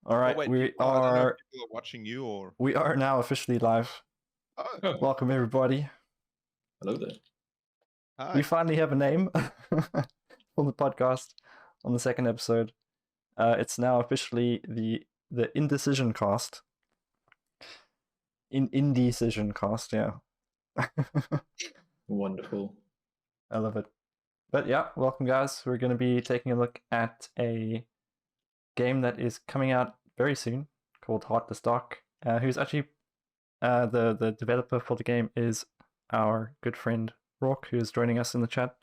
All right, wait, we I don't know if are people are watching you or. we are now officially live. Oh, Oh, Welcome everybody. hello there. We hi. finally have a name for the podcast on the second episode. It's now officially the IndieCision Cast. IndieCision Cast, yeah. Wonderful. I love it. But yeah, welcome guys. We're going to be taking a look at a game that is coming out very soon called Heartless Dark. Who's actually the developer for the game is our good friend Roarke, who is joining us in the chat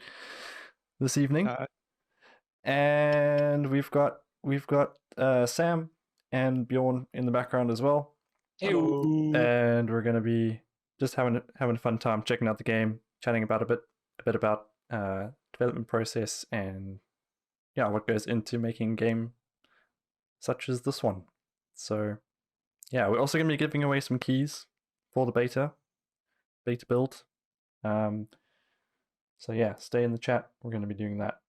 this evening. And we've got Sam and Bjorn in the background as well. Hello. And we're going to be just having a fun time checking out the game, chatting about a bit about development process and what goes into making a game such as this one. So yeah, we're also going to be giving away some keys for the beta build. So yeah, stay in the chat. We're going to be doing that.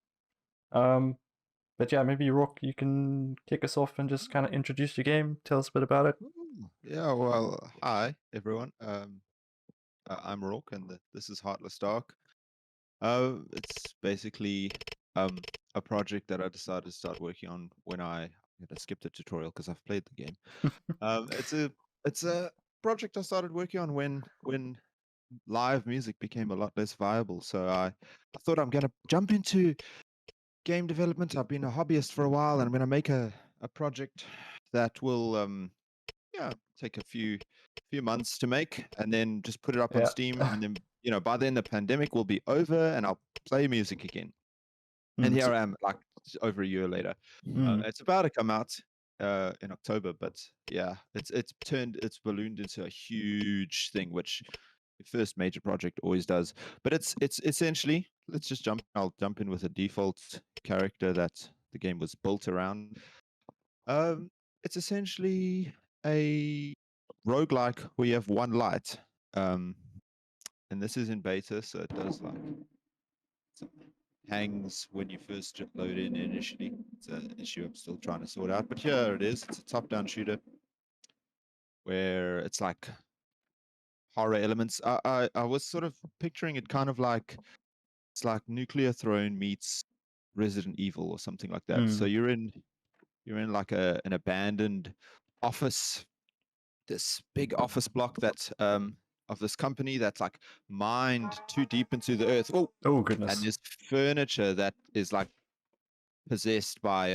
But yeah, maybe Roarke, you can kick us off and just kind of introduce your game. Tell us a bit about it. Yeah, well, hi everyone. I'm Roarke, and this is Heartless Dark. It's basically a project that I decided to start working on when I skipped a tutorial because I've played the game. It's a project I started working on when live music became a lot less viable. So I thought I'm gonna jump into game development. I've been a hobbyist for a while, and I'm gonna make a project that will take a few months to make, and then just put it up on Steam, and then by then the pandemic will be over and I'll play music again. And here I am, like over a year later. It's about to come out in October, but yeah, it's ballooned into a huge thing, which the first major project always does. But it's essentially, I'll jump in with a default character that the game was built around. It's essentially a roguelike where you have one light. And this is in beta, so it does hangs when you first load in initially. It's an issue I'm still trying to sort out. But here it is. It's a top-down shooter where it's like horror elements. I was sort of picturing it kind of like it's like Nuclear Throne meets Resident Evil or something like that. So you're in like an abandoned office, this big office block that of this company that's like mined too deep into the earth. Oh goodness! And there's furniture that is like possessed by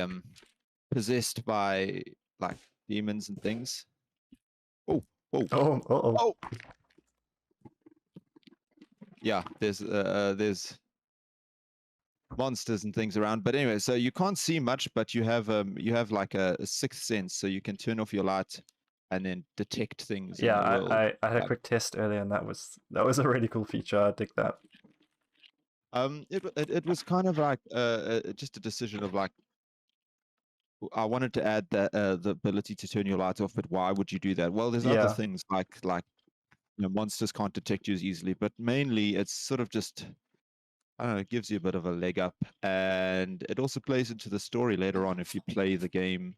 like demons and things. Oh. Yeah, there's monsters and things around, but anyway, so you can't see much, but you have like a sixth sense, so you can turn off your light and then detect things. Yeah, in the world. I had a quick test earlier, and that was a really cool feature. I dig that. It was kind of like just a decision of like, I wanted to add that the ability to turn your lights off, but why would you do that? Well, there's other things like monsters can't detect you as easily, but mainly it's sort of just, I don't know, it gives you a bit of a leg up, and it also plays into the story later on if you play the game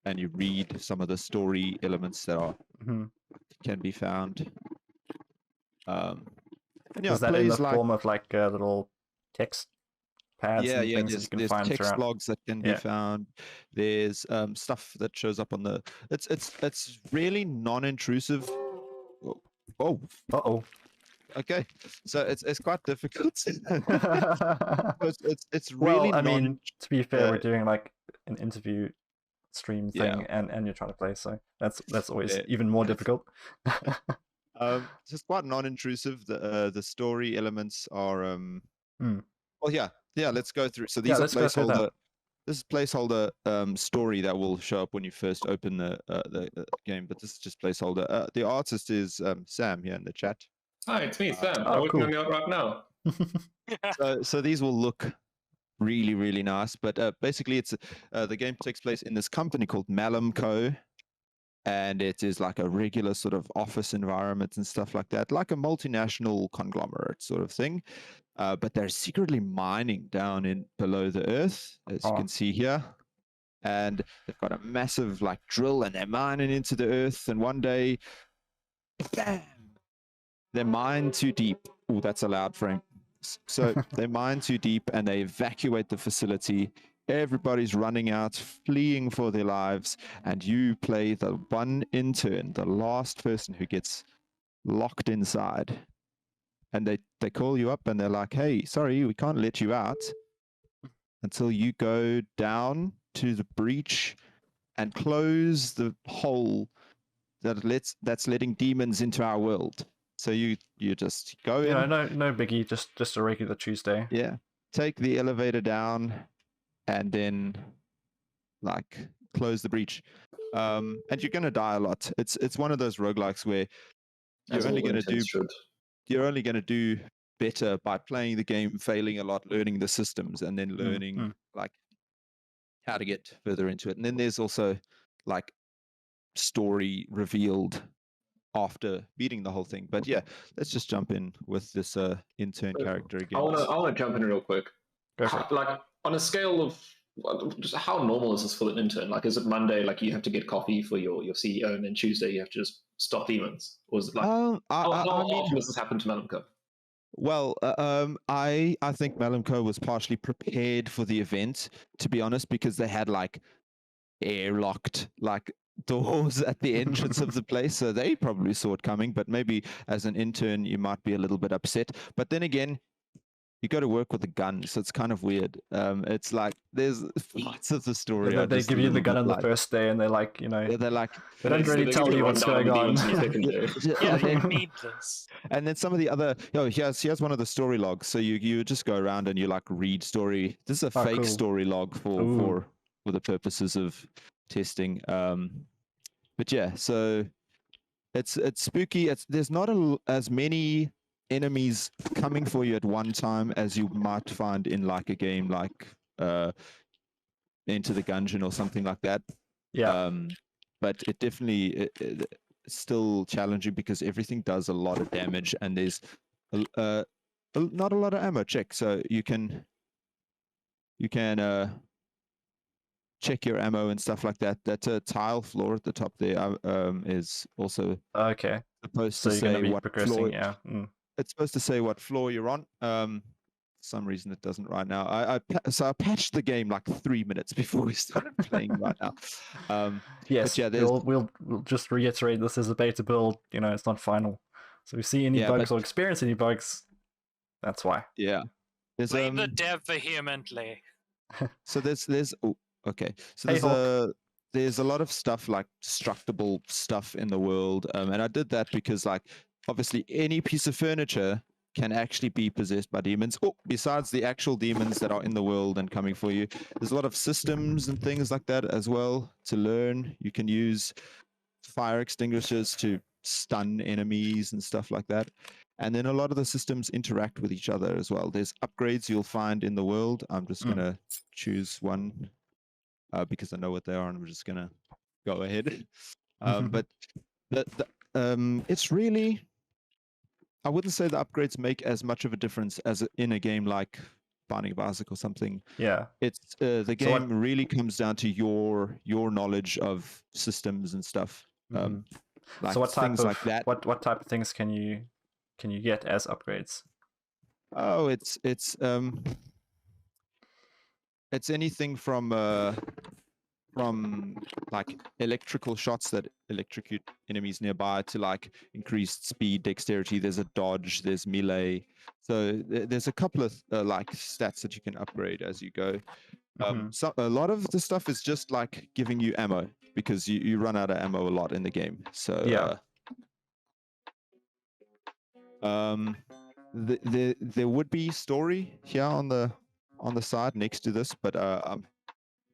and you read some of the story elements that can be found. And is that in the form of like little text pads and things that you can find text throughout? logs that can be found. There's stuff that shows up on the. It's really non-intrusive. Oh. Okay, so it's quite difficult. it's really. Well, I mean, to be fair, we're doing like an interview stream thing, and you're trying to play, so that's always even more difficult. It's quite non-intrusive. The story elements are well, yeah. Let's go through. So these are placeholder. This is placeholder story that will show up when you first open the game, but this is just placeholder. The artist is Sam here in the chat. Hi, it's me, Sam. I'm working on the art right now. So these will look really, really nice, but basically it's the game takes place in this company called Malum Co. And it is like a regular sort of office environment and stuff like that, like a multinational conglomerate sort of thing. But they're secretly mining down below the earth, as you can see here. and they've got a massive like drill, and they're mining into the earth. And one day, bam! They mine too deep. Oh, that's a loud frame. So they mine too deep, and they evacuate the facility. Everybody's running out, fleeing for their lives, and you play the one intern, the last person who gets locked inside. And they call you up, and they're like, "Hey, sorry, we can't let you out until you go down to the breach and close the hole that's letting demons into our world." So you just go in. No biggie, just a regular Tuesday. Yeah, take the elevator down, and then like close the breach. And you're gonna die a lot. It's one of those roguelikes where you're only gonna do better by playing the game, failing a lot, learning the systems, and then learning like how to get further into it. And then there's also like story revealed after beating the whole thing. But yeah, let's just jump in with this intern character again. I want to jump in real quick. Go for it. Like on a scale of just how normal is this for an intern? Like, is it Monday, like you have to get coffee for your CEO, and then Tuesday you have to just stop demons? Or is it like how often does this happen to Malamco? Well, I think Malamco was partially prepared for the event, to be honest, because they had like airlocked like doors at the entrance of the place, so they probably saw it coming. But maybe as an intern, you might be a little bit upset. But then again, you go to work with a gun, so it's kind of weird. It's like there's parts of the story. Yeah, they give you the gun on the first day, and they're like, they're like, they don't really tell you what's going on. Yeah, they need this. And then some of the other, here's one of the story logs. So you just go around and you like read story. This is a fake story log for the purposes of testing. But yeah, so it's spooky. There's not as many enemies coming for you at one time as you might find in like a game like Enter the Gungeon or something like that. Yeah. But it definitely it's still challenging because everything does a lot of damage, and there's not a lot of ammo. Check, so you can check your ammo and stuff like that. That tile floor at the top there is also supposed to say what floor. Yeah. It's supposed to say what floor you're on. For some reason it doesn't right now. I patched the game like 3 minutes before we started playing right now. Yes, yeah, we'll just reiterate, this is a beta build. It's not final. So if we see any bugs or experience any bugs, that's why. Yeah. Blame the dev vehemently. So there's okay. So there's a lot of stuff like destructible stuff in the world, and I did that because like obviously any piece of furniture can actually be possessed by demons. Besides the actual demons that are in the world and coming for you, there's a lot of systems and things like that as well to learn. You can use fire extinguishers to stun enemies and stuff like that. And then a lot of the systems interact with each other as well. There's upgrades you'll find in the world. I'm just going to choose one because I know what they are, and I'm just going to go ahead. But it's really, I wouldn't say the upgrades make as much of a difference as in a game like Binding of Isaac or something. Yeah. It's the game really comes down to your knowledge of systems and stuff. Like so what type things of like that. What type of things can you get as upgrades? Oh, it's anything from like electrical shots that electrocute enemies nearby to like increased speed, dexterity. There's a dodge, there's melee. So there's a couple of like stats that you can upgrade as you go. So a lot of the stuff is just like giving you ammo because you run out of ammo a lot in the game. So yeah. There would be story here on the side next to this, but I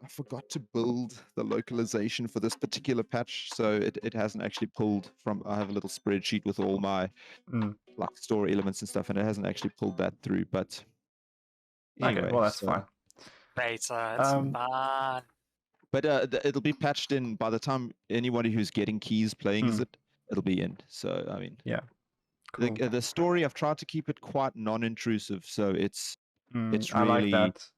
forgot to build the localization for this particular patch, so it hasn't actually pulled from. I have a little spreadsheet with all my like story elements and stuff, and it hasn't actually pulled that through. But anyway, okay, well that's fine. Beta, it's fun. But it'll be patched in by the time anybody who's getting keys playing it'll be in. So I mean, yeah. Cool. The story, I've tried to keep it quite non-intrusive, so it's really I like that.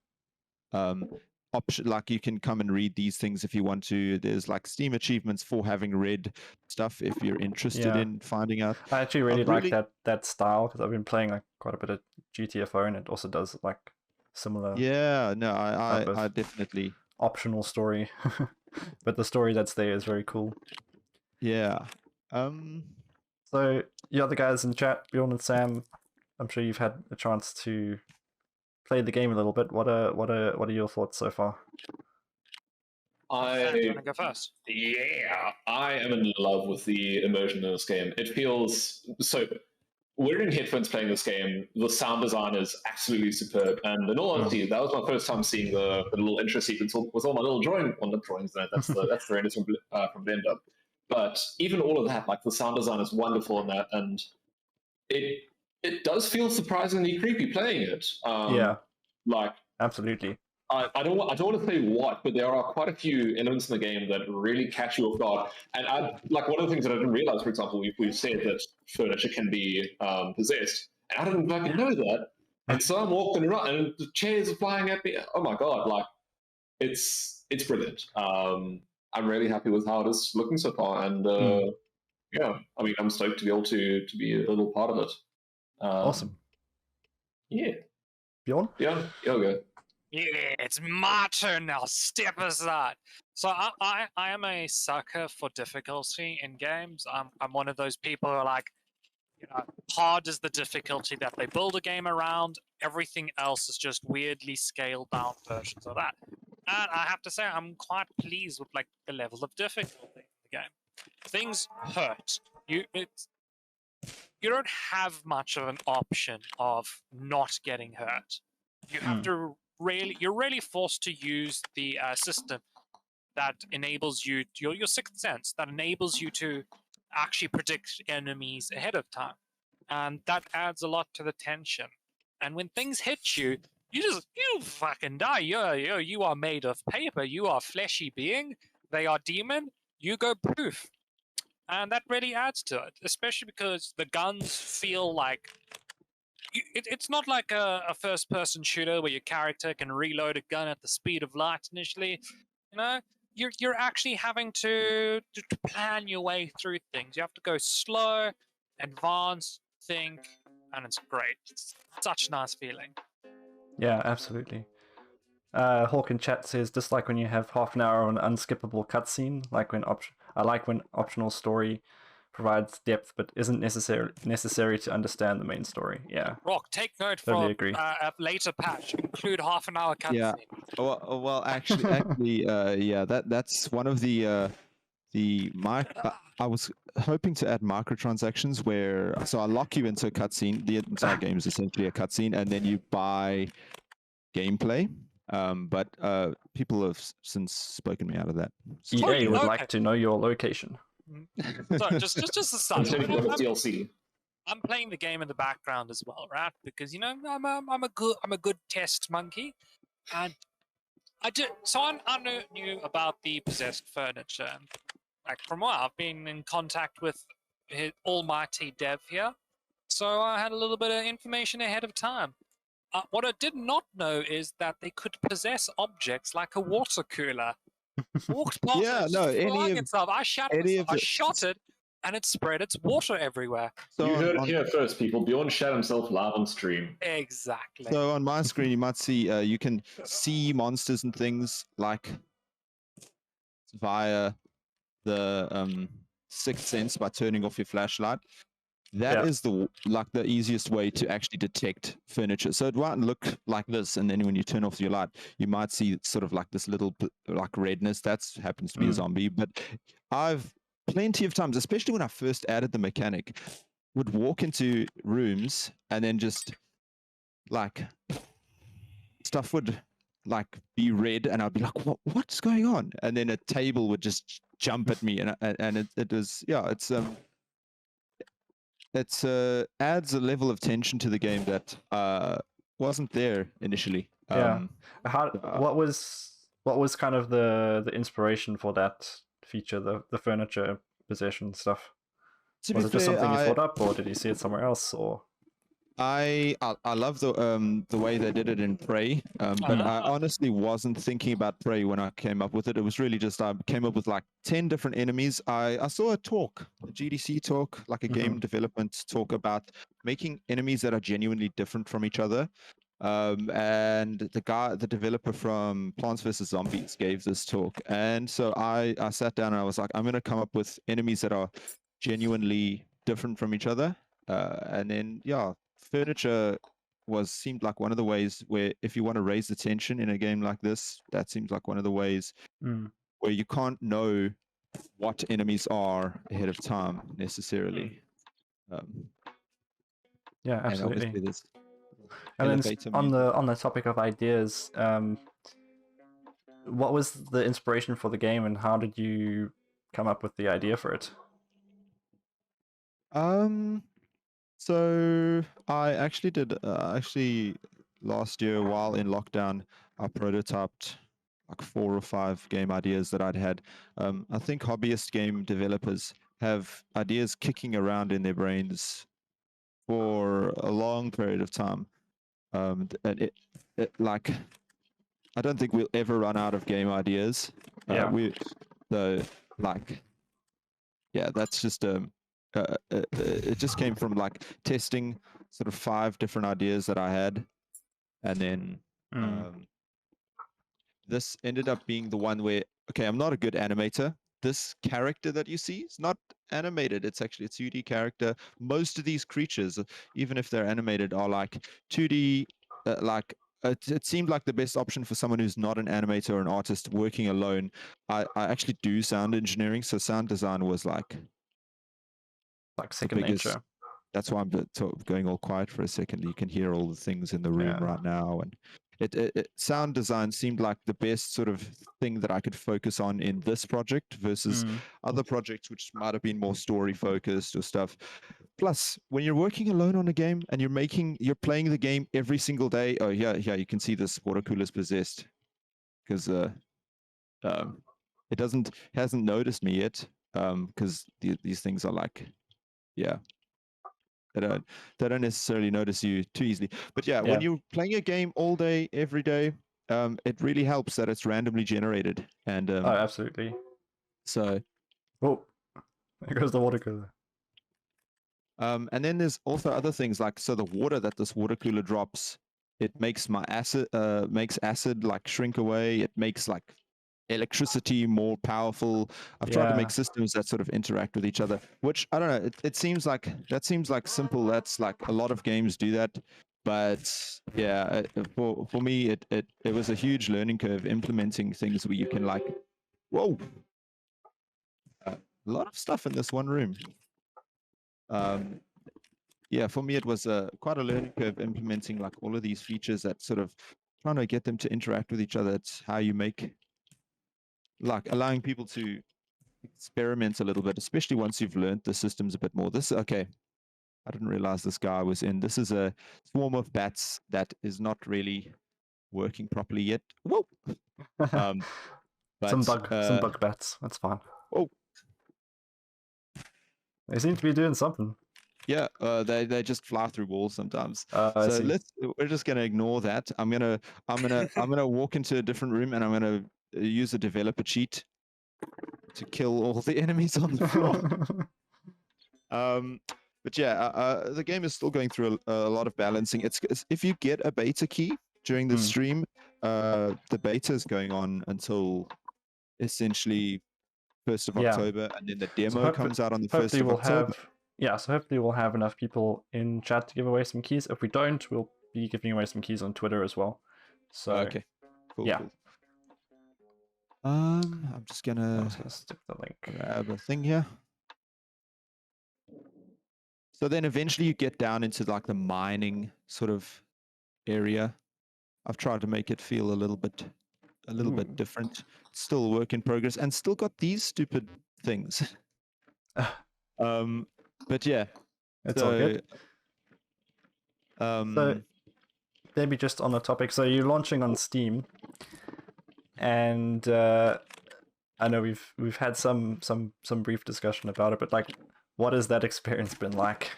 option, like you can come and read these things if you want to. There's like Steam achievements for having read stuff if you're interested in finding out. I actually really like that style because I've been playing like quite a bit of GTFO, and it also does like similar. Yeah, no, I definitely optional story, but the story that's there is very cool. Yeah. So the other guys in chat, Bjorn and Sam, I'm sure you've had a chance to play the game a little bit. What are your thoughts so far? I want to go first. Yeah, I am in love with the immersion in this game. It feels so. Wearing headphones playing this game, the sound design is absolutely superb. And in all honesty, that was my first time seeing the little intro sequence with all my little drawings in it. That's the renders from Blender. But even all of that, like the sound design is wonderful in that, and it does feel surprisingly creepy playing it. Like absolutely. I don't want to say what, but there are quite a few elements in the game that really catch you off guard. And like one of the things that I didn't realize, for example, we've said that furniture can be possessed, and I didn't fucking know that. And so I'm walking around, and the chairs are flying at me. Oh my god! Like it's brilliant. I'm really happy with how it is looking so far, and yeah, I mean, I'm stoked to be able to be a little part of it. Awesome. Yeah. Bjorn? Yeah, go. Yeah, it's my turn now. Step aside. So I am a sucker for difficulty in games. I'm one of those people who are like, hard is the difficulty that they build a game around. Everything else is just weirdly scaled down versions of that. And I have to say, I'm quite pleased with like the level of difficulty in the game. Things hurt. You don't have much of an option of not getting hurt. You have to you're really forced to use the system that enables you, your sixth sense, that enables you to actually predict enemies ahead of time. And that adds a lot to the tension. And when things hit you, you fucking die. You are made of paper. You are a fleshy being. They are demon. You go poof. And that really adds to it, especially because the guns feel like it's not like a first-person shooter where your character can reload a gun at the speed of light initially. You're actually having to plan your way through things. You have to go slow, advance, think, and it's great. It's such a nice feeling. Yeah, absolutely. Hawk in chat says, just like when you have half an hour on an unskippable cutscene, I like when optional story provides depth but isn't necessary to understand the main story. Yeah. Rock, take note totally for a later patch. Include half an hour cutscene. Yeah. Well, actually, yeah. That's one of the I was hoping to add microtransactions where I lock you into a cutscene. The entire game is essentially a cutscene, and then you buy gameplay. But people have since spoken me out of that. So EA would like to know your location. Sorry, just a start. DLC. I'm playing the game in the background as well, right? Because I'm a good test monkey, and I knew about the possessed furniture. Like from what I've been in contact with his almighty dev here, so I had a little bit of information ahead of time. What I did not know is that they could possess objects like a water cooler. Walked past itself. I shot it, and it spread its water everywhere. So you heard it here first, people. Bjorn shot himself live on stream. Exactly. So on my screen, you might see you can see monsters and things like via the sixth sense by turning off your flashlight. That is the easiest way to actually detect furniture. So it won't look like this, and then when you turn off your light, you might see sort of like this little like redness. That happens to be a zombie. But I've plenty of times, especially when I first added the mechanic, would walk into rooms and then just like stuff would like be red, and I'd be like, what's going on? And then a table would just jump at me, and it was It adds a level of tension to the game that wasn't there initially. What was kind of the inspiration for that feature, the furniture possession stuff? Was it just something you thought up, or did you see it somewhere else? Or I love the way they did it in Prey, but I honestly wasn't thinking about Prey when I came up with it. It was really just I came up with like 10 different enemies. I saw a talk, a GDC talk, like a game development talk about making enemies that are genuinely different from each other. And the developer from Plants vs Zombies gave this talk, and so I sat down and I was like, I'm gonna come up with enemies that are genuinely different from each other. And then yeah, furniture seemed like one of the ways where if you want to raise the tension in a game like this, that seems like one of the ways where you can't know what enemies are ahead of time necessarily. Yeah, And absolutely. obviously this And then elevator on music. the topic of ideas, what was the inspiration for the game, and how did you come up with the idea for it? So I actually did last year while in lockdown, I prototyped like 4 or 5 game ideas that I'd had. I think hobbyist game developers have ideas kicking around in their brains for a long period of time. And it like I don't think we'll ever run out of game ideas. Yeah. That's just it just came from like testing sort of 5 different ideas that I had, and then this ended up being the one where, okay, I'm not a good animator. This character that you see is not animated. It's actually a 2D character. Most of these creatures, even if they're animated, are like 2D. It seemed like the best option for someone who's not an animator or an artist working alone. I actually do sound engineering, so sound design was like second nature. That's why I'm going all quiet for a second. You can hear all the things in the room right now, and sound design seemed like the best sort of thing that I could focus on in this project versus other projects which might have been more story focused or stuff. Plus, when you're working alone on a game and you're playing the game every single day. Oh yeah, you can see this water cooler's possessed because it hasn't noticed me yet because these things are like they don't necessarily notice you too easily. But when you're playing a game all day, every day, it really helps that it's randomly generated. And oh, absolutely. So, there goes the water cooler. And then there's also other things like the water that this water cooler drops, it makes makes acid like shrink away. It makes like electricity more powerful. I've tried to make systems that sort of interact with each other, which I don't know. It seems like simple. That's like a lot of games do that, but for me, it was a huge learning curve implementing things where you can like, whoa, a lot of stuff in this one room. For me, it was quite a learning curve implementing like all of these features that sort of trying to get them to interact with each other. It's how you make like allowing people to experiment a little bit, especially once you've learned the systems a bit more. I didn't realize this guy was in. This is a swarm of bats that is not really working properly yet. Whoa. But some bug bats. That's fine. Oh, they seem to be doing something. Yeah, they just fly through walls sometimes. So we're just gonna ignore that. I'm gonna walk into a different room and I'm gonna use a developer cheat to kill all the enemies on the floor. But the game is still going through a lot of balancing. It's if you get a beta key during the stream, the beta is going on until essentially 1st of October, and then the demo comes out on the 1st of October. So hopefully we'll have enough people in chat to give away some keys. If we don't, we'll be giving away some keys on Twitter as well. So okay, cool. I'm just gonna stick the link. Grab a thing here. So then eventually you get down into like the mining sort of area. I've tried to make it feel a little bit different. Still a work in progress, and still got these stupid things. But yeah, it's all good. So maybe just on the topic. So you're launching on Steam, and I know we've had some brief discussion about it, but like, what has that experience been like?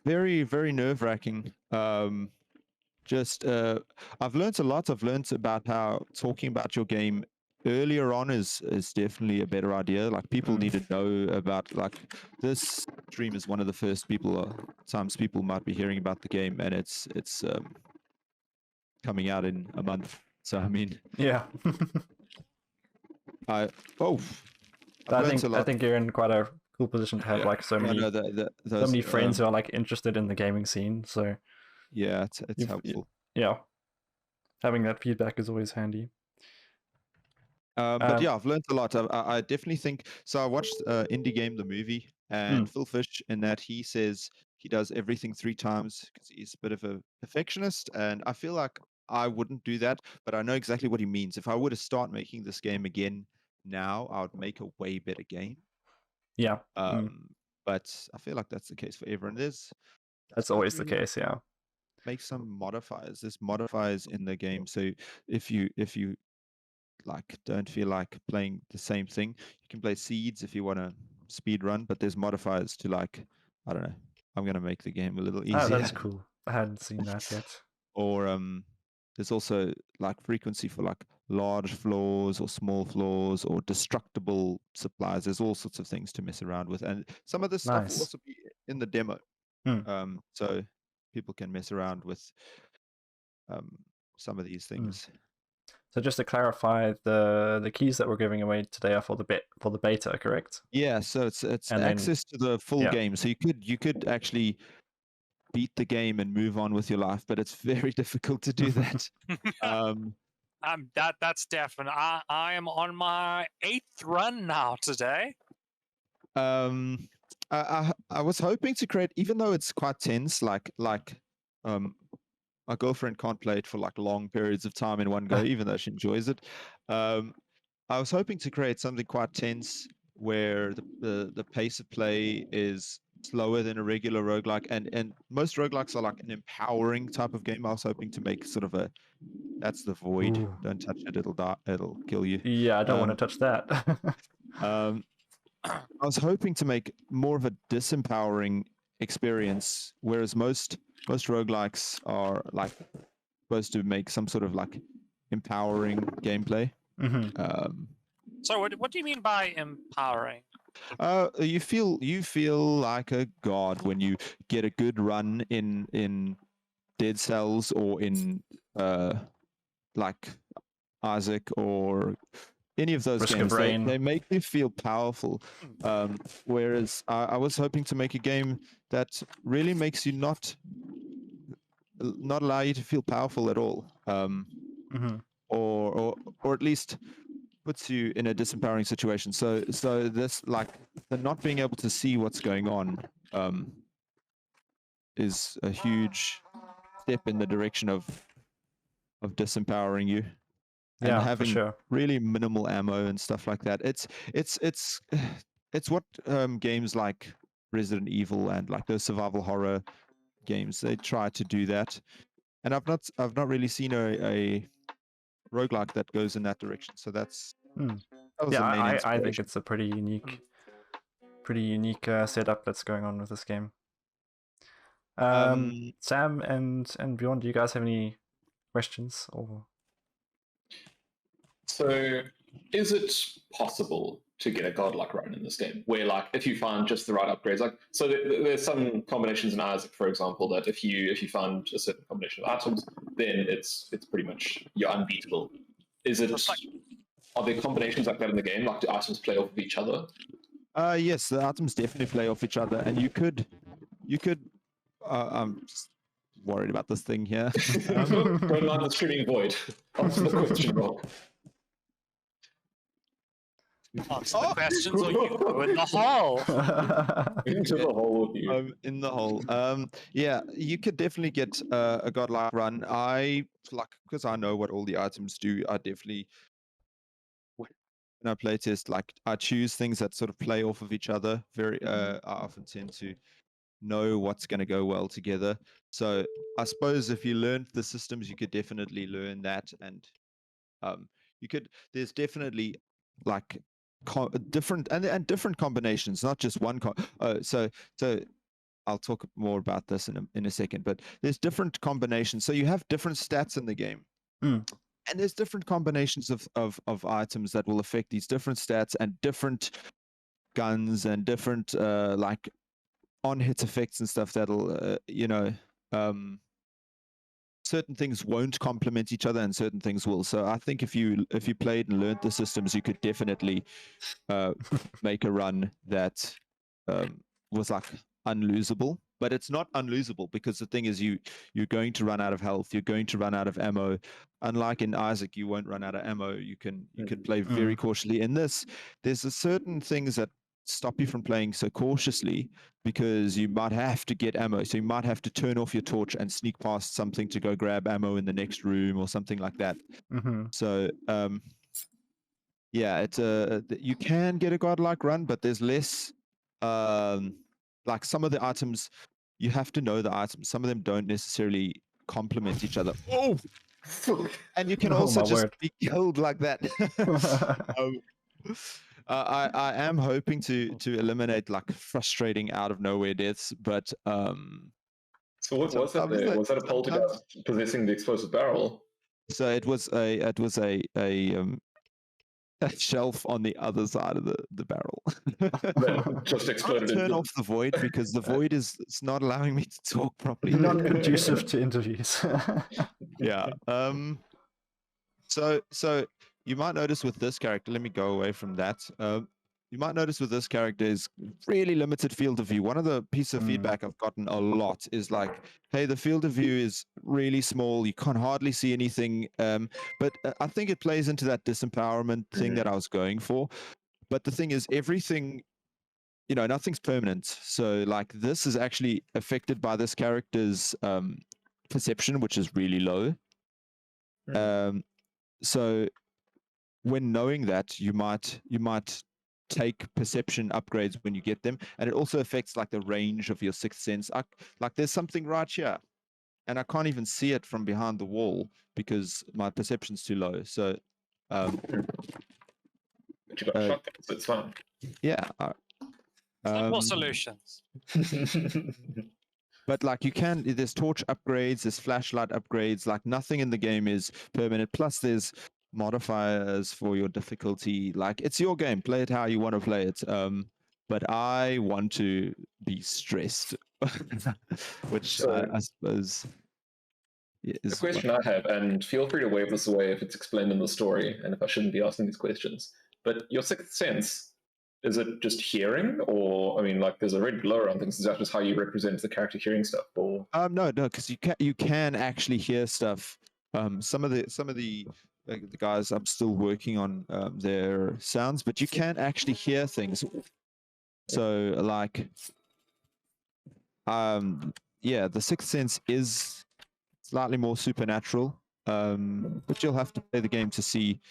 Very, very nerve-wracking. Just I've learned a lot. I've learned about how talking about your game earlier on is definitely a better idea. Like people need to know about like this stream is one of the first times people might be hearing about the game, and it's coming out in a month. So I mean, Yeah. I've I learned think a lot. I think you're in quite a cool position to have like so many so many friends who are like interested in the gaming scene. So yeah, it's helpful. Yeah, having that feedback is always handy. But yeah, I've learned a lot. I definitely think so. I watched Indie Game the movie, and Phil Fish in that he says he does everything 3 times because he's a bit of a perfectionist, and I feel like I wouldn't do that, but I know exactly what he means. If I were to start making this game again now, I would make a way better game. Yeah. But I feel like that's the case for everyone. That's always the case. Yeah. Make some modifiers. There's modifiers in the game, so if you like don't feel like playing the same thing, you can play seeds if you want to speed run, but there's modifiers to like, I don't know, I'm gonna make the game a little easier. Oh, that's cool. I hadn't seen that yet. Or there's also like frequency for like large floors or small floors or destructible supplies. There's all sorts of things to mess around with, and some of this stuff will also be in the demo. So people can mess around with some of these things. So just to clarify, the keys that we're giving away today are for the beta, correct? Yeah, so it's access to the full game. So you could actually beat the game and move on with your life, but it's very difficult to do that. That's definite. I am on my 8th run now today. I was hoping to create, even though it's quite tense, like my girlfriend can't play it for like long periods of time in one go, even though she enjoys it. I was hoping to create something quite tense where the pace of play is slower than a regular roguelike, and most roguelikes are like an empowering type of game. I was hoping to make sort of that's the void. Ooh. Don't touch it; it'll kill you. Yeah, I don't want to touch that. I was hoping to make more of a disempowering experience, whereas most roguelikes are like supposed to make some sort of like empowering gameplay. So what do you mean by empowering? You feel like a god when you get a good run in Dead Cells or in like Isaac or any of those games. They make you feel powerful. Whereas I was hoping to make a game that really makes you not allow you to feel powerful at all. Or at least puts you in a disempowering situation. So this, like, the not being able to see what's going on is a huge step in the direction of disempowering you. And having really minimal ammo and stuff like that. It's what games like Resident Evil and like those survival horror games, they try to do that. And I've not really seen a roguelike that goes in that direction. So that was the main inspiration. I think it's a pretty unique setup that's going on with this game. Sam and Bjorn, do you guys have any questions or? So, is it possible to get a godlike run in this game, where, like, if you find just the right upgrades, like, so there's some combinations in Isaac, for example, that if you find a certain combination of items, then it's pretty much you're unbeatable. Are there combinations like that in the game? Like, do items play off of each other? Yes, the items definitely play off each other, and you could. I'm just worried about this thing here. Don't mind the streaming void. Answer the question, Rob. Answer the questions, or you go in the hole. Into the hole with you. In the hole. Yeah, you could definitely get a godlike run. Because I know what all the items do. I definitely, when I playtest, like, I choose things that sort of play off of each other. I often tend to know what's going to go well together. So I suppose if you learned the systems, you could definitely learn that, and there's definitely like different combinations, not just one. So I'll talk more about this in a second. But there's different combinations. So you have different stats in the game. Mm. And there's different combinations of items that will affect these different stats, and different guns and different like on-hit effects and stuff that'll certain things won't complement each other and certain things will. So I think if you played and learned the systems, you could definitely make a run that was like unlosable. But it's not unlosable, because the thing is, you're going to run out of health, you're going to run out of ammo. Unlike in Isaac, you won't run out of ammo. You can play very cautiously. In this, there's a certain things that stop you from playing so cautiously, because you might have to get ammo. So you might have to turn off your torch and sneak past something to go grab ammo in the next room or something like that. Mm-hmm. So yeah, it's you can get a godlike run, but there's less. Like some of the items, you have to know the items. Some of them don't necessarily complement each other. Oh, and you can also just be killed like that. I am hoping to eliminate like frustrating out of nowhere deaths, but So what was that? Was that a poltergeist possessing the explosive barrel? So it was a shelf on the other side of the barrel. That just exploded. Turn off the void, because the void is it's not allowing me to talk properly. Not conducive to interviews. Yeah. So you might notice with this character, let me go away from that. You might notice with this character is really limited field of view. One of the pieces of feedback I've gotten a lot is like, hey, the field of view is really small. You can't hardly see anything. But I think it plays into that disempowerment thing that I was going for. But the thing is, everything, nothing's permanent. So like this is actually affected by this character's perception, which is really low. So when knowing that, you might take perception upgrades when you get them, and it also affects like the range of your sixth sense. Like there's something right here, and I can't even see it from behind the wall because my perception's too low. So but you got shotguns, so it's fine. Yeah. Simple solutions. But like there's torch upgrades, there's flashlight upgrades, like nothing in the game is permanent. Plus there's modifiers for your difficulty. Like it's your game, play it how you want to play it. But I want to be stressed, which I suppose is the question I have, and feel free to wave this away if it's explained in the story and if I shouldn't be asking these questions, but your sixth sense, is it just hearing, or I mean, like there's a red glow around things? Is that just how you represent the character hearing stuff? Or no, because you can actually hear stuff. Some of the guys, I'm still working on their sounds, but you can actually hear things. So like, yeah, the sixth sense is slightly more supernatural, but you'll have to play the game to see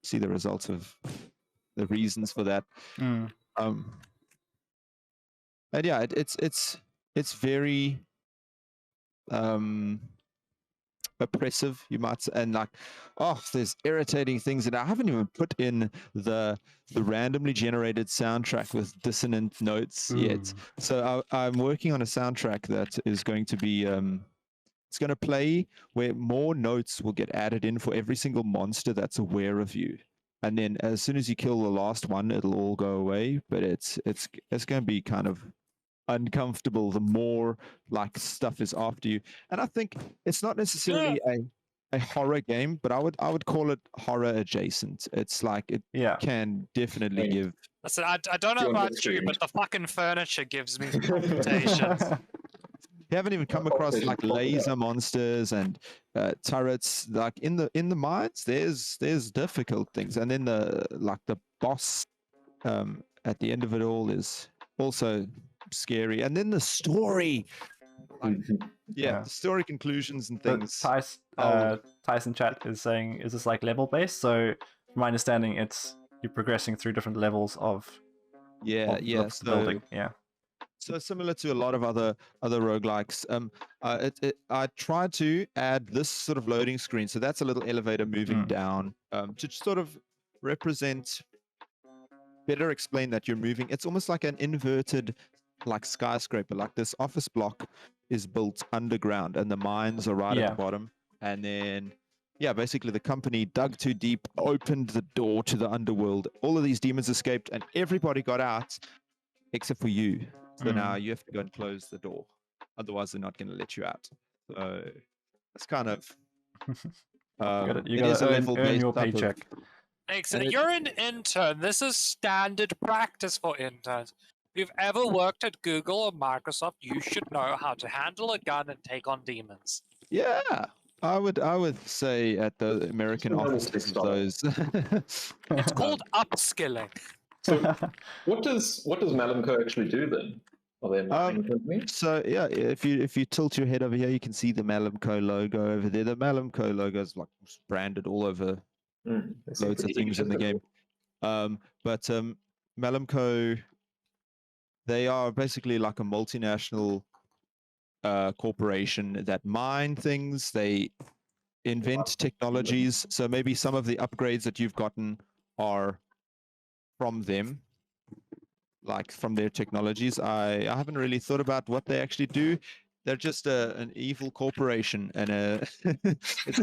the results of the reasons for that. And yeah, it's very oppressive, you might say, and like, there's irritating things, and I haven't even put in the randomly generated soundtrack with dissonant notes yet. So I'm working on a soundtrack that is going to be it's going to play where more notes will get added in for every single monster that's aware of you, and then as soon as you kill the last one, it'll all go away. But it's going to be kind of uncomfortable the more like stuff is after you. And I think it's not necessarily a horror game, but I would call it horror adjacent. It's like it can definitely give. Listen, I don't know about you, but the fucking furniture gives me palpitations. You haven't even come across like laser monsters and turrets. Like in the mines, there's difficult things, and then the boss at the end of it all is also scary. And then the story, the story conclusions and things. Tyson chat is saying, is this like level based? So from my understanding, you're progressing through different levels of building. So similar to a lot of other roguelikes, I tried to add this sort of loading screen. So that's a little elevator moving down to sort of better explain that you're moving. It's almost like an inverted like skyscraper. Like this office block is built underground, and the mines are right at Yeah. the bottom. And then, yeah, basically the company dug too deep, opened the door to the underworld. All of these demons escaped, and everybody got out except for you. So now you have to go and close the door. Otherwise, they're not going to let you out. So that's kind of. You it is a gotta level-based earn your type of- paycheck. Excellent. And it- You're an intern. This is standard practice for interns. If you've ever worked at Google or Microsoft, you should know how to handle a gun and take on demons. Yeah, I would say at the American Well, offices of $6. those. It's called upskilling. So what does Malamco actually do then? Are they a mining company? So yeah, if you tilt your head over here, you can see the Malamco logo over there. The Malamco logo is like branded all over They seem loads of pretty things in the game. But Malamco, they are basically like a multinational corporation that mine things. They invent technologies. So maybe some of the upgrades that you've gotten are from them, like from their technologies. I haven't really thought about what they actually do. They're just an evil corporation, and it's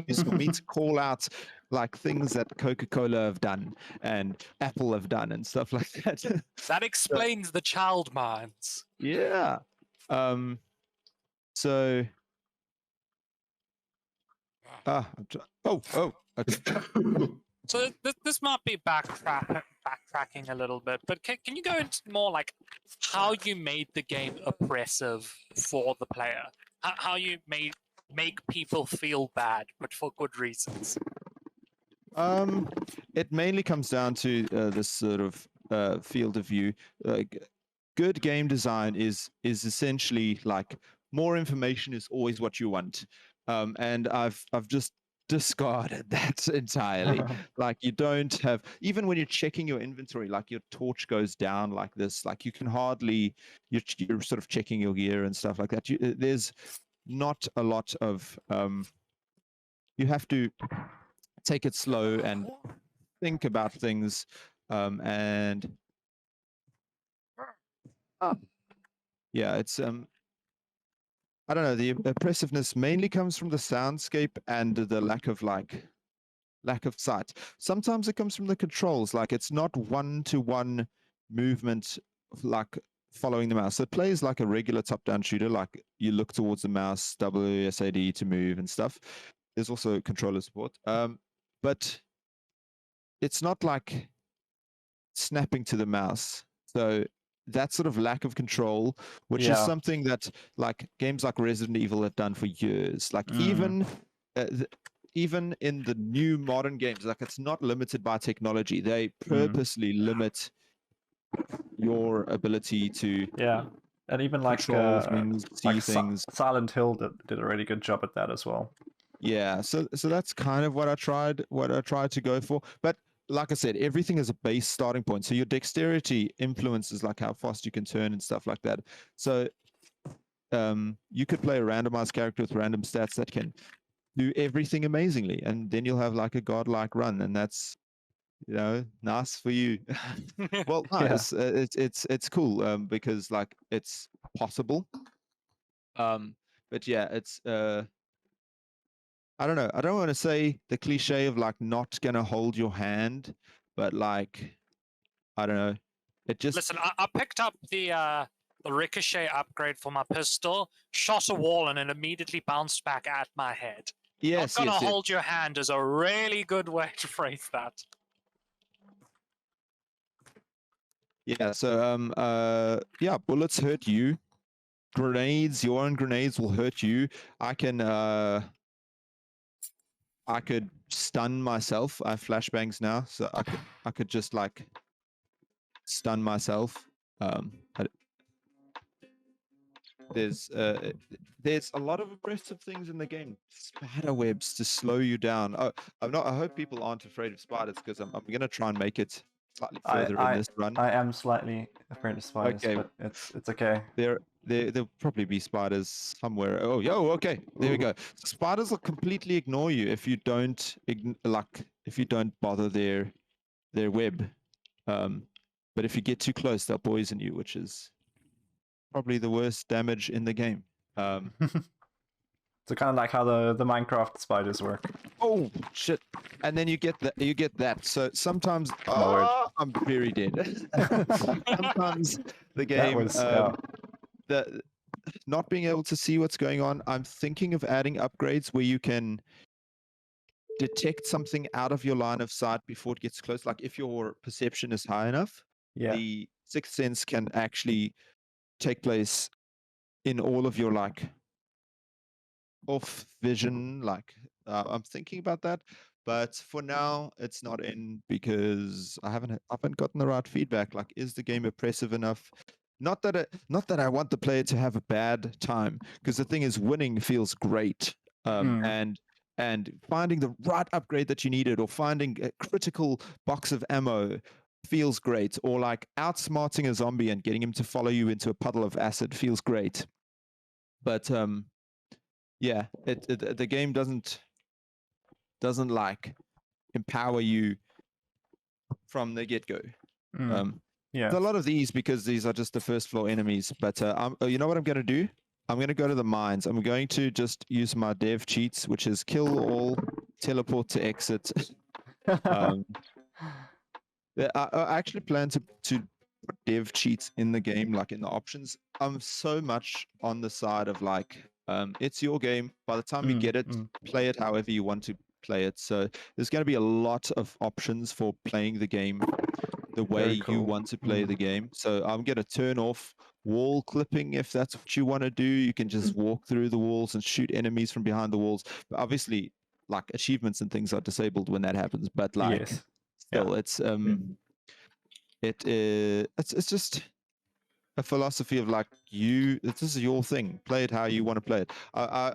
easy for me to call out like things that Coca-Cola have done and Apple have done and stuff like that. That explains the child minds. Yeah. So. Okay. So this might be backtracking a little bit, but can you go into more like how you made the game oppressive for the player? How you make people feel bad, but for good reasons? It mainly comes down to this sort of field of view. Good game design is essentially like more information is always what you want, and I've just discarded that entirely. Like you don't have, even when you're checking your inventory, like your torch goes down like this, like you can hardly, you're sort of checking your gear and stuff like that. There's not a lot of you have to take it slow and think about things, and yeah, it's I don't know, the oppressiveness mainly comes from the soundscape and the lack of sight. Sometimes it comes from the controls, like it's not one-to-one movement, like following the mouse. It plays like a regular top-down shooter, like you look towards the mouse, WSAD to move and stuff. There's also controller support, but it's not like snapping to the mouse. So that sort of lack of control, which is something that like games like Resident Evil have done for years. Like even in the new modern games, like it's not limited by technology. They purposely limit your ability to and even like control things, see things. Silent Hill did a really good job at that as well. Yeah, so that's kind of what I tried to go for. But like I said, everything is a base starting point. So your dexterity influences like how fast you can turn and stuff like that. So you could play a randomized character with random stats that can do everything amazingly, and then you'll have like a godlike run, and that's nice for you. Well, nice. It's cool because like it's possible. But yeah, it's I don't know. I don't want to say the cliche of like not gonna hold your hand, but like I don't know. It just Listen. I picked up the ricochet upgrade for my pistol, shot a wall, and it immediately bounced back at my head. yes, Not gonna yes. hold your hand is a really good way to phrase that. Yeah. So yeah, bullets hurt you. Grenades, your own grenades will hurt you. I could stun myself. I have flashbangs now, so I could just like stun myself. There's a lot of aggressive things in the game. Spider webs to slow you down. Oh, I hope people aren't afraid of spiders because I'm gonna try and make it slightly further in this run. I am slightly afraid of spiders, Okay. but it's okay. There'll probably be spiders somewhere. Oh, okay. There we go. Spiders will completely ignore you if you don't bother their web. But if you get too close, they'll poison you, which is probably the worst damage in the game. So kind of like how the Minecraft spiders work. Oh shit! And then you get that. So sometimes My word. I'm very dead. Sometimes the That game was yeah. the not being able to see what's going on. I'm thinking of adding upgrades where you can detect something out of your line of sight before it gets close. Like if your perception is high enough, Yeah. the sixth sense can actually take place in all of your like off vision. Like I'm thinking about that, but for now it's not in because I haven't gotten the right feedback. Like, is the game oppressive enough? Not that I want the player to have a bad time, because the thing is, winning feels great, and finding the right upgrade that you needed, or finding a critical box of ammo feels great, or like outsmarting a zombie and getting him to follow you into a puddle of acid feels great. But yeah, the game doesn't like empower you from the get-go. Yeah. There's a lot of these because these are just the first floor enemies. But you know what I'm going to do? I'm going to go to the mines. I'm going to just use my dev cheats, which is kill all, teleport to exit. I actually plan to put dev cheats in the game, like in the options. I'm so much on the side of like, it's your game. By the time you get it, play it however you want to play it. So there's going to be a lot of options for playing the game the way cool. you want to play the game. So I'm going to turn off wall clipping if that's what you want to do. You can just walk through the walls and shoot enemies from behind the walls. But obviously, like achievements and things are disabled when that happens. But like, Yes. still, it's it's just a philosophy of like, this is your thing. Play it how you want to play it. I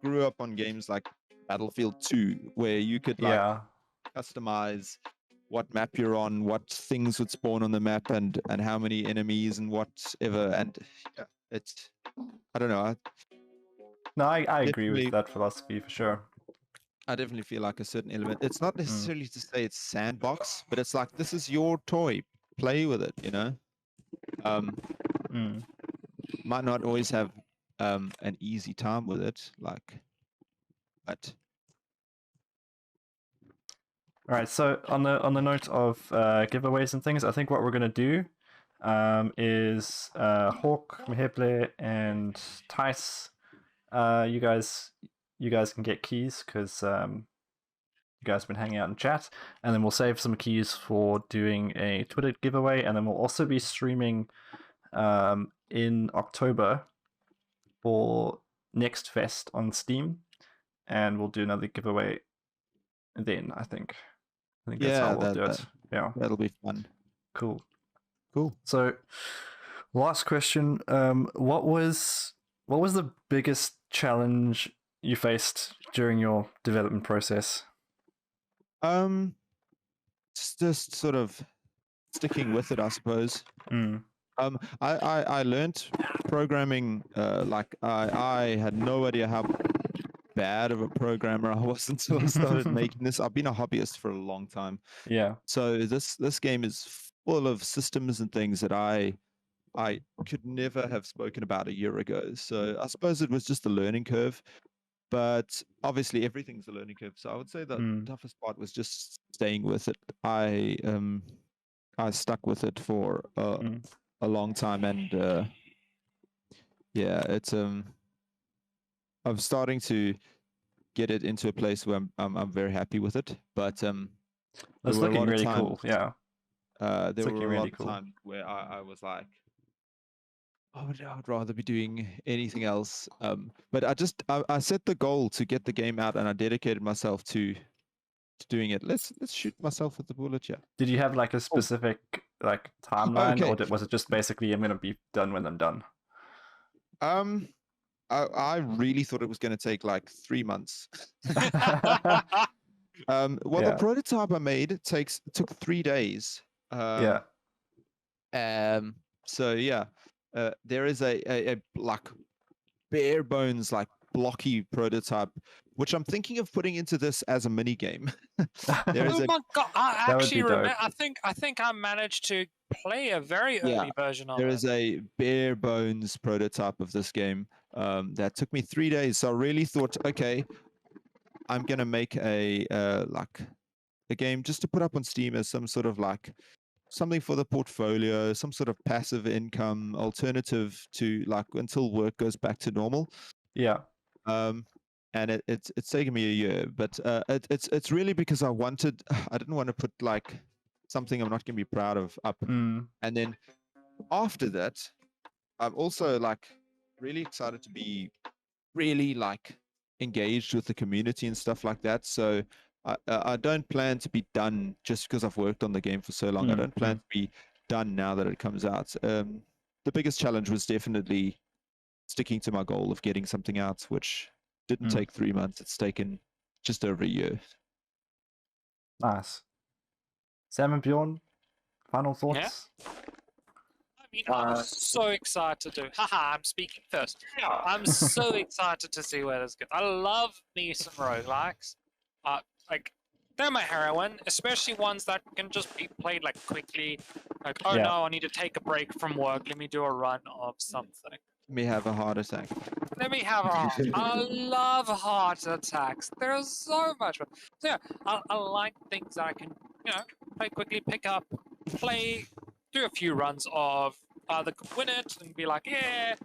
grew up on games like Battlefield 2, where you could like customize what map you're on, what things would spawn on the map, and how many enemies and whatever. And yeah, it's, I don't know. No, I agree with that philosophy for sure. I definitely feel like a certain element. It's not necessarily to say it's sandbox, but it's like, this is your toy. Play with it, you know? Might not always have an easy time with it, like, but All right. So on the note of giveaways and things, I think what we're gonna do is Hawk, Meheble, and Tice. You guys can get keys because you guys have been hanging out in chat, and then we'll save some keys for doing a Twitter giveaway, and then we'll also be streaming in October for Next Fest on Steam, and we'll do another giveaway then. I think that's how we'll do it. Yeah, that'll be fun. Cool. So, last question: what was the biggest challenge you faced during your development process? Just sort of sticking with it, I suppose. I learned programming. Like I had no idea how bad of a programmer I was until I started making this. I've been a hobbyist for a long time. Yeah. So this game is full of systems and things that I could never have spoken about a year ago. So I suppose it was just a learning curve. But obviously everything's a learning curve. So I would say the toughest part was just staying with it. I stuck with it for a long time, and yeah, it's I'm starting to get it into a place where I'm very happy with it. But that's looking really cool. Yeah. There were a lot of times where I was like, I would rather be doing anything else. But I set the goal to get the game out, and I dedicated myself to doing it. Let's shoot myself with the bullet. Yeah. Did you have like a specific like timeline, or was it just basically I'm gonna be done when I'm done? I really thought it was going to take like 3 months. The prototype I made took 3 days. So yeah, there is a like bare bones, like blocky prototype which I'm thinking of putting into this as a mini game. There is Oh a my god! I That would actually be dope. remember. I think I managed to play a very Yeah, early version of there it. is a bare bones prototype of this game that took me 3 days. So I really thought, okay, I'm gonna make a like a game just to put up on Steam as some sort of like something for the portfolio, some sort of passive income alternative to like until work goes back to normal. Yeah. And it's taken me a year, but it's really because I didn't want to put like something I'm not going to be proud of up. Mm. And then after that, I'm also like really excited to be really like engaged with the community and stuff like that. So I don't plan to be done just because I've worked on the game for so long. I don't plan to be done now that it comes out. The biggest challenge was definitely sticking to my goal of getting something out, which didn't take 3 months. It's taken just over a year. Nice. Sam and Bjorn, final thoughts? I mean, I'm so excited to. Haha, I'm speaking first. I'm so excited to see where this goes. I love me some roguelikes. Like they're my heroine, especially ones that can just be played like quickly. Like, oh Yeah. no, I need to take a break from work. Let me do a run of something. May have a heart attack. Let me have a. I love heart attacks. They're so much fun. So yeah, I like things that I can, play quickly, pick up, play, do a few runs of either win it and be like, yeah,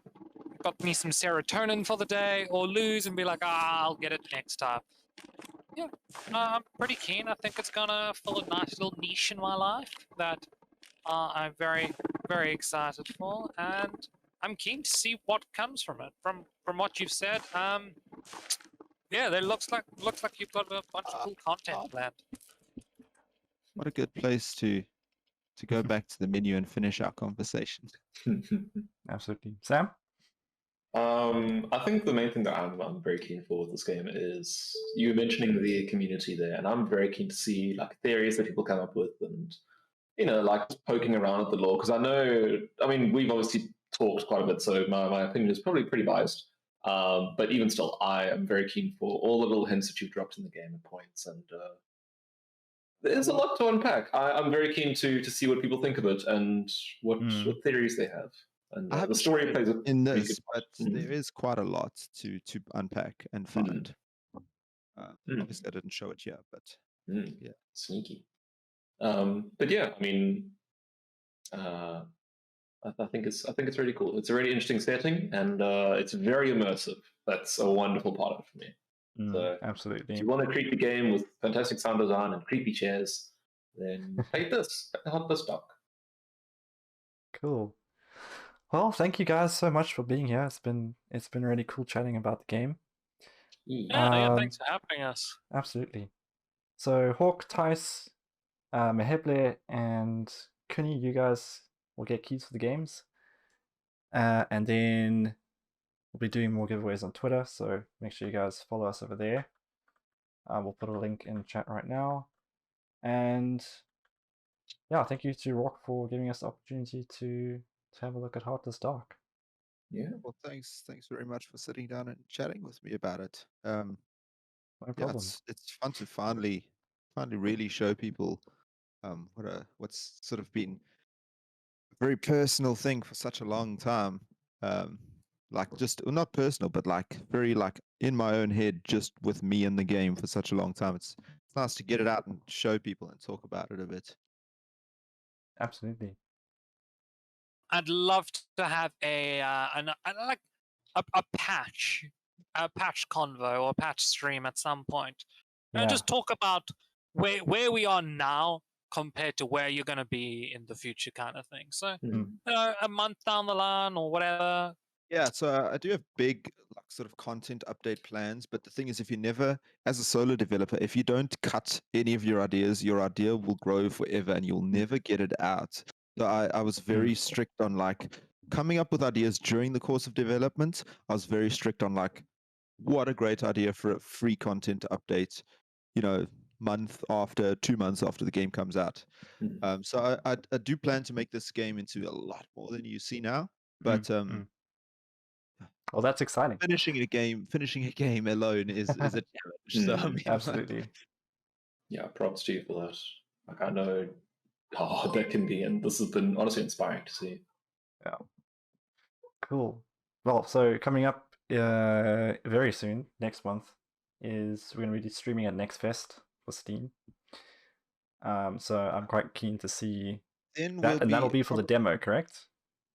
got me some serotonin for the day, or lose and be like, I'll get it next time. Yeah, I'm pretty keen. I think it's gonna fill a nice little niche in my life that I'm very, very excited for, and I'm keen to see what comes from it. From what you've said, yeah, there looks like you've got a bunch of cool content planned. What a good place to go back to the menu and finish our conversation. Absolutely. Sam? I think the main thing that I'm very keen for with this game is you were mentioning the community there, and I'm very keen to see like theories that people come up with, and like poking around at the lore, because I mean, we've obviously talked quite a bit, so my opinion is probably pretty biased. But even still, I am very keen for all the little hints that you've dropped in the game and points, and there's a lot to unpack. I'm very keen to see what people think of it and what theories they have. And the story plays in this, but there is quite a lot to unpack and find. Obviously, I didn't show it here, but yeah, sneaky. But yeah, I mean, I think it's really cool. It's a really interesting setting, and it's very immersive. That's a wonderful part of it for me. So absolutely. If you want a creepy game with fantastic sound design and creepy chairs, then take this. Heartless Dark. Cool. Well, thank you guys so much for being here. It's been really cool chatting about the game. Yeah, thanks for having us. Absolutely. So Hawk, Tice, Meheble, and Kuni, you guys will get keys for the games. And then we'll be doing more giveaways on Twitter, so make sure you guys follow us over there. We'll put a link in chat right now. And yeah, thank you to Roarke for giving us the opportunity to have a look at Heartless Dark. Yeah. Well, thanks very much for sitting down and chatting with me about it. No problem. It's fun to finally really show people what's sort of been a very personal thing for such a long time. Like not personal, but like very like in my own head, just with me in the game for such a long time. It's nice to get it out and show people and talk about it a bit. Absolutely. I'd love to have a patch convo or patch stream at some point. And just talk about where we are now compared to where you're going to be in the future, kind of thing. So a month down the line or whatever. Yeah, so I do have big like sort of content update plans, but the thing is, if you never, as a solo developer, if you don't cut any of your idea will grow forever and you'll never get it out. So I was very strict on like coming up with ideas during the course of development. I was very strict on like, what a great idea for a free content update, month after, 2 months after the game comes out. So I do plan to make this game into a lot more than you see now, but Well, that's exciting. finishing a game alone is a challenge. So I mean, like, Absolutely. Yeah, props to you for that. Like, I know how hard that can be, and this has been honestly inspiring to see. Yeah. Cool. Well, so coming up very soon, next month, is we're going to be streaming at Next Fest for Steam. So I'm quite keen to see then that, and that'll be for the demo, correct?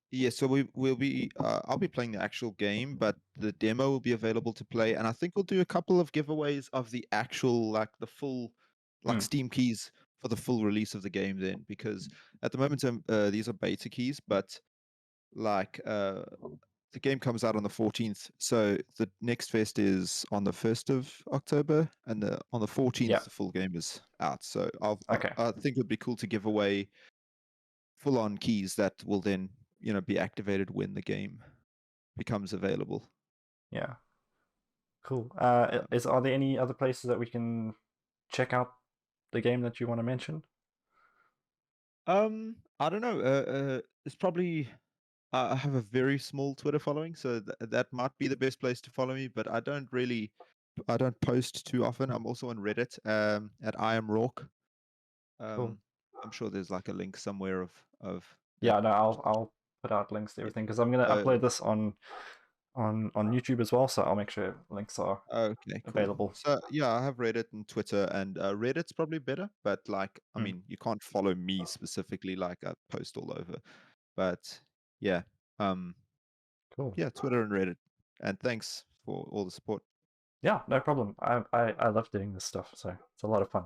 Yeah, so we'll be I'll be playing the actual game, but the demo will be available to play, and I think we'll do a couple of giveaways of the actual the full Steam keys for the full release of the game then, because at the moment these are beta keys, but the game comes out on the 14th, so the next fest is on the 1st of October, and on the 14th the full game is out. So I think it would be cool to give away full-on keys that will then be activated when the game becomes available. Yeah. Cool. Are there any other places that we can check out the game that you want to mention? I don't know. It's probably I have a very small Twitter following, so that might be the best place to follow me. But I don't post too often. I'm also on Reddit at I am Roarke. Cool. I'm sure there's like a link somewhere of Yeah, no, I'll put out links to everything because I'm gonna upload this on YouTube as well, so I'll make sure links are available. So yeah, I have Reddit and Twitter, and Reddit's probably better, but I mean, you can't follow me specifically, like I post all over. But yeah, cool. Yeah, Twitter and Reddit, and thanks for all the support. Yeah, no problem. I love doing this stuff, so it's a lot of fun.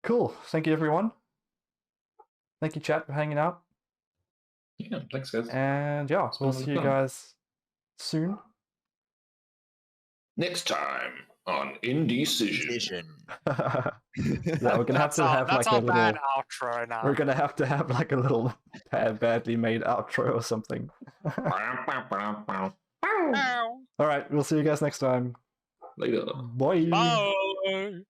Cool. Thank you, everyone. Thank you, chat, for hanging out. Yeah, thanks, guys. And yeah, we'll see you guys soon. Next time on IndieCision. Yeah, we're gonna have to have like a little bad outro now. We're gonna have to have like a little badly made outro or something. All right, we'll see you guys next time. Later. Bye. Bye.